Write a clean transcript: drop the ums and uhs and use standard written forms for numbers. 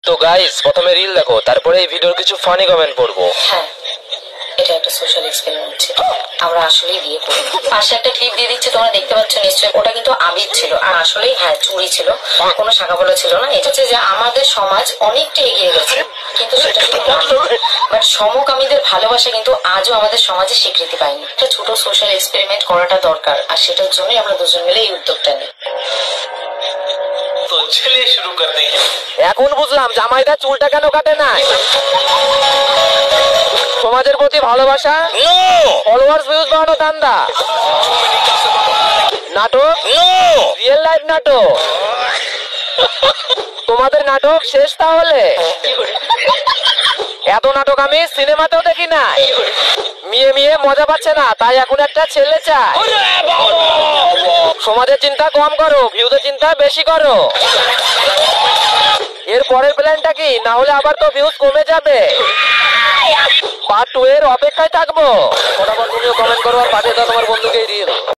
তো গাইস প্রথমে রিল দেখো, তারপরে এই ভিডিওর কিছু ফানি কমেন্ট পড়বো। হ্যাঁ, এটা একটা সোশ্যাল এক্সপেরিমেন্ট ছিল। আমরা আসলেই বিয়ে করি। পাশে একটা ক্লিপ দিয়ে দিচ্ছে, তোমরা দেখতে পাচ্ছ নিশ্চয়ই। ওটা কিন্তু আবির ছিল, আর আসলেই হ্যাঁ চুরি ছিল, কোনো শাখা বলা ছিল না। এটা হচ্ছে যে আমাদের সমাজ অনেকটা এগিয়ে গেছে, কিন্তু সেটা শুধু বাট সমকামীদের ভালোবাসা কিন্তু আজও আমাদের সমাজে স্বীকৃতি পায়নি। একটা ছোট সোশ্যাল এক্সপেরিমেন্ট করাটা দরকার, আর সেটার জন্যই আমরা দুজন মিলে এই উদ্যোগটা নিই। তো চলিয়ে শুরু করতে हैं। এখন বুঝলাম জামাইদা চুলটা কেন কাটে না। সমাজের প্রতি ভালোবাসা, ফলোয়ার্স ভিউজ বাড়ানো ধান্দা, নাটক, রিয়েল লাইফ নাটক। তোমাদের নাটক শেষ তাহলে। এত নাটক আমি সিনেমাতেও দেখি না। মেয়ে মেয়ে মজা পাচ্ছে না, তাই এখন একটা ছেলে চায়। সমাজের চিন্তা কম করো, ভিউজের চিন্তা বেশি করো। এর পরের প্ল্যানটা কি? না হলে আবার তো ভিউজ কমে যাবে। পার্ট 2 এর অপেক্ষায় থাকবো। ফটাফট তুমিও কমেন্ট করো আর পাঠিয়ে দাও তোমার বন্ধুকে রিল।